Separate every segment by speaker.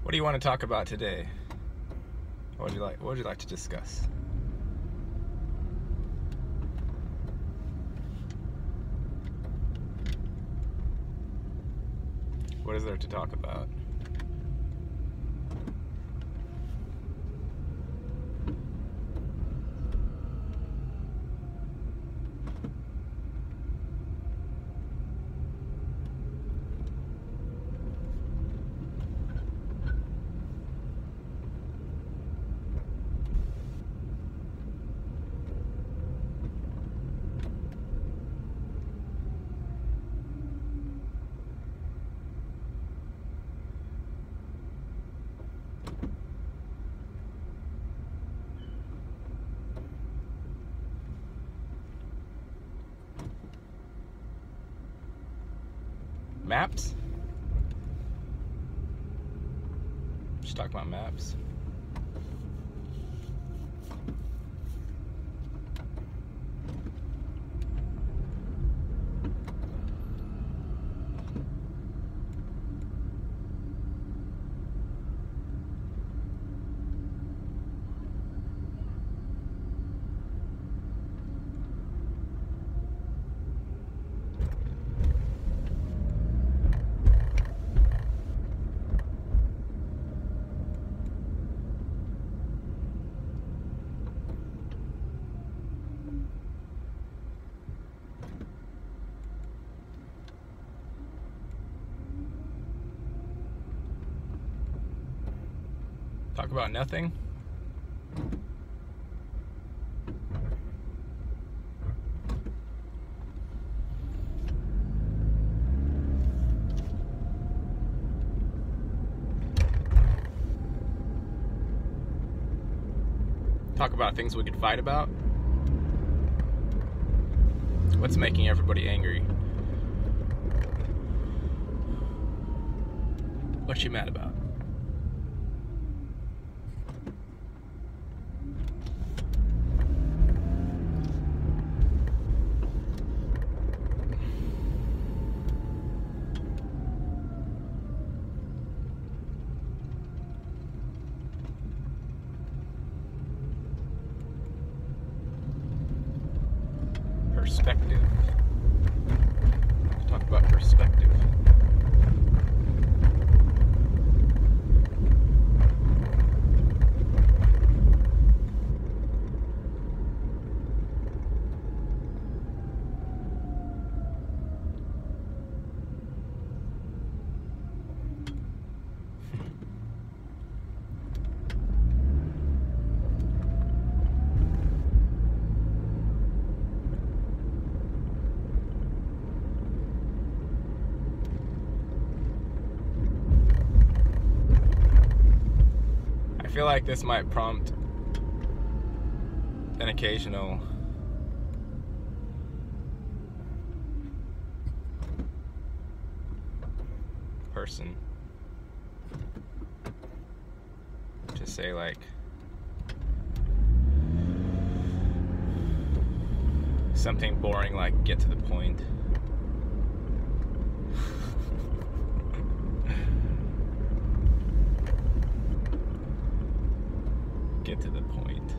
Speaker 1: What do you want to talk about today? What would you like to discuss? What is there to talk about? Maps? Just talk about maps. Talk about nothing? Talk about things we could fight about? What's making everybody angry? What you mad about? Perspective. Talk about perspective. I feel like this might prompt an occasional person to say, like, something boring, like, get to the point. Get to the point.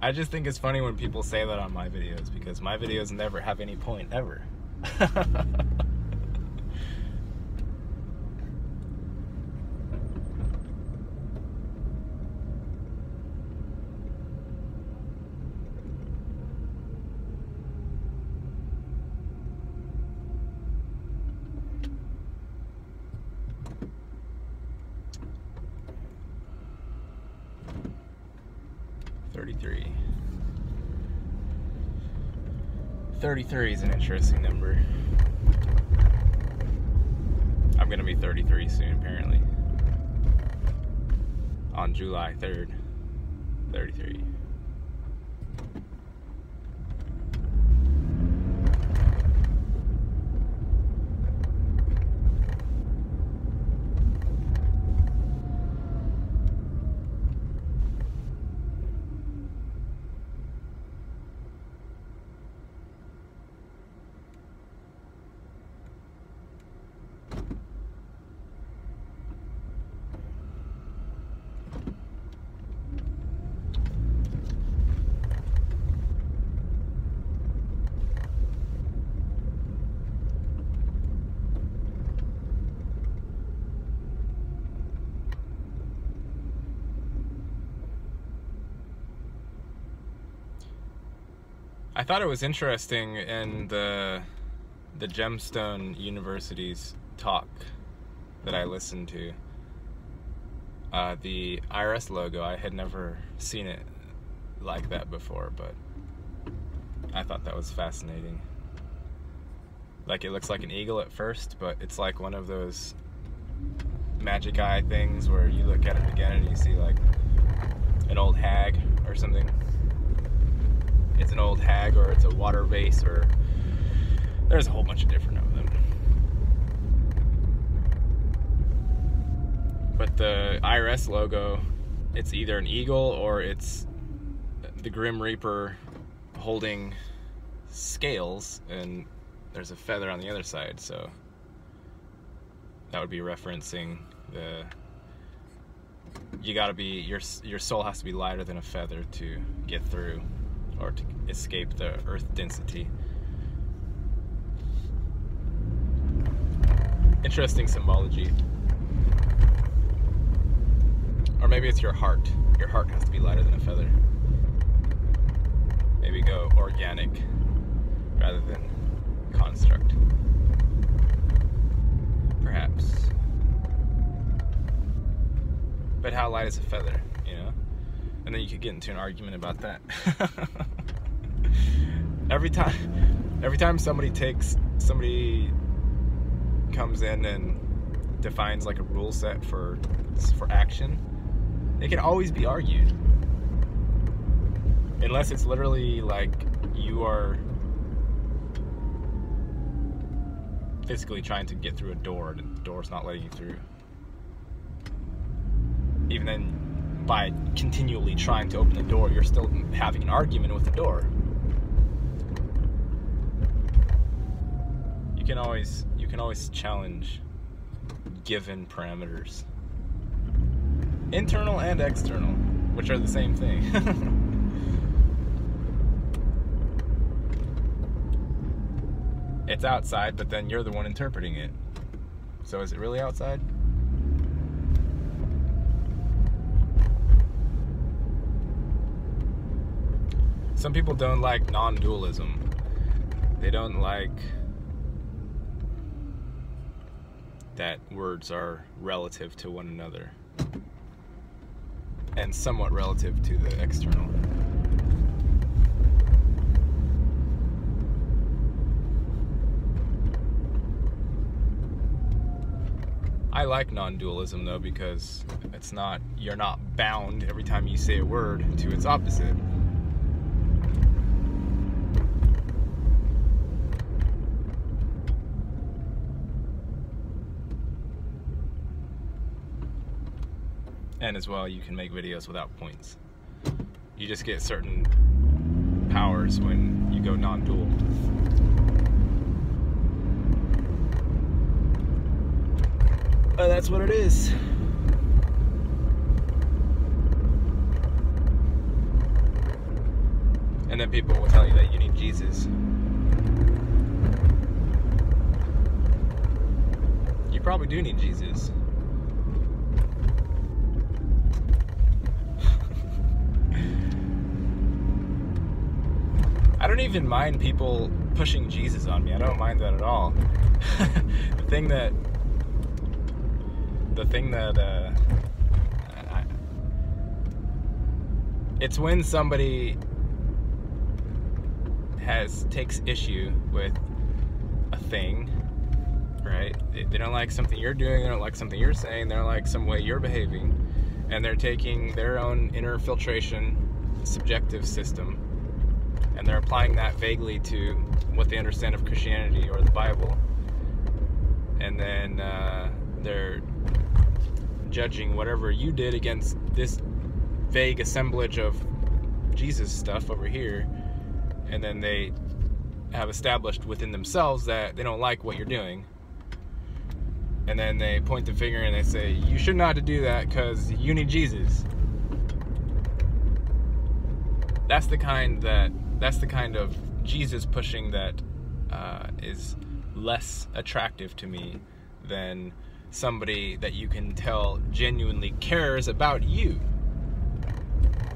Speaker 1: I just think it's funny when people say that on my videos, because my videos never have any point ever. Thirty-three is an interesting number. I'm gonna be 33 soon, apparently. On July 3rd. 33. I thought it was interesting in the Gemstone University's talk that I listened to. The IRS logo, I had never seen it like that before, but I thought that was fascinating. Like, it looks like an eagle at first, but it's like one of those magic eye things where you look at it again and you see like an old hag or something. It's an old hag, or it's a water vase, or there's a whole bunch of different of them. But the IRS logo, it's either an eagle or it's the Grim Reaper holding scales, and there's a feather on the other side, so that would be referencing the, you gotta be, your soul has to be lighter than a feather to get through or to escape the earth density. Interesting symbology. Or maybe it's your heart. Your heart has to be lighter than a feather. Maybe go organic rather than construct. Perhaps. But how light is a feather, you know? And then you could get into an argument about that. Every time somebody comes in and defines like a rule set for action, it can always be argued. Unless it's literally like you are physically trying to get through a door and the door's not letting you through. Even then, by continually trying to open the door, you're still having an argument with the door. You can always challenge given parameters. Internal and external, which are the same thing. It's outside, but then you're the one interpreting it. So is it really outside? Some people don't like non-dualism. They don't like that words are relative to one another and somewhat relative to the external. I like non-dualism though, because you're not bound every time you say a word to its opposite. And as well, you can make videos without points. You just get certain powers when you go non-dual. That's what it is. And then people will tell you that you need Jesus. You probably do need Jesus. I don't even mind people pushing Jesus on me. I don't mind that at all. The thing that it's when somebody takes issue with a thing, right? They don't like something you're doing, they don't like something you're saying, they don't like some way you're behaving, and they're taking their own inner filtration subjective system and they're applying that vaguely to what they understand of Christianity or the Bible, and then they're judging whatever you did against this vague assemblage of Jesus stuff over here, and then they have established within themselves that they don't like what you're doing, and then they point the finger and they say, you should not have to do that because you need Jesus. That's the kind of Jesus pushing that is less attractive to me than somebody that you can tell genuinely cares about you,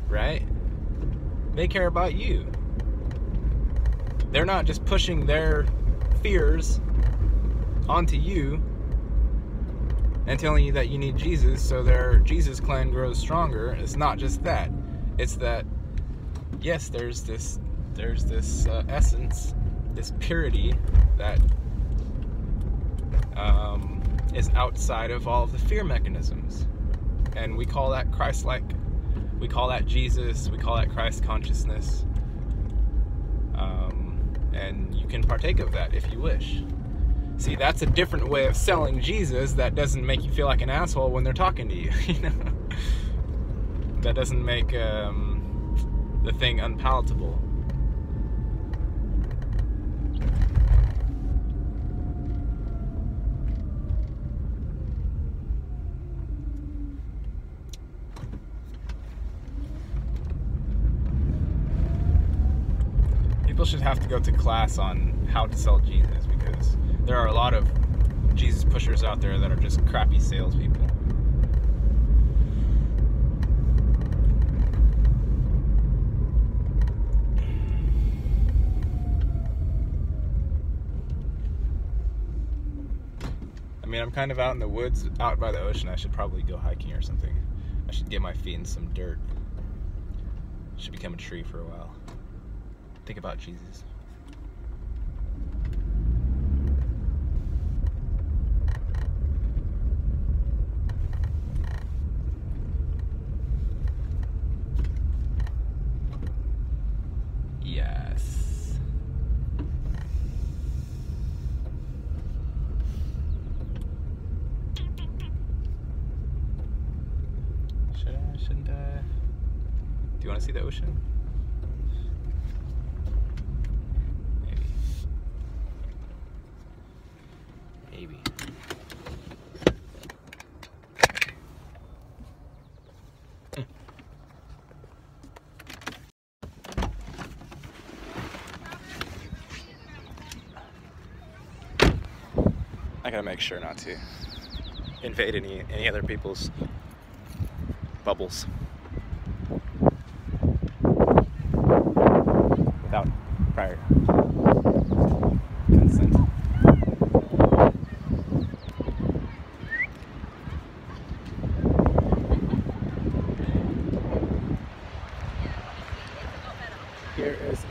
Speaker 1: right? They care about you. they're not just pushing their fears onto you and telling you that you need Jesus so their Jesus clan grows stronger. It's not just that. It's that, yes, there's this essence, this purity that is outside of all of the fear mechanisms. And we call that Christlike. We call that Jesus. We call that Christ consciousness. And you can partake of that if you wish. See, that's a different way of selling Jesus that doesn't make you feel like an asshole when they're talking to you. You know? That doesn't make the thing unpalatable. People should have to go to class on how to sell Jesus, because there are a lot of Jesus pushers out there that are just crappy salespeople. I mean, I'm kind of out in the woods, out by the ocean. I should probably go hiking or something. I should get my feet in some dirt. Should become a tree for a while. Think about Jesus. Yes. Should I? Shouldn't I? Do you want to see the ocean? Maybe. I gotta make sure not to invade any other people's bubbles without prior consent. Here is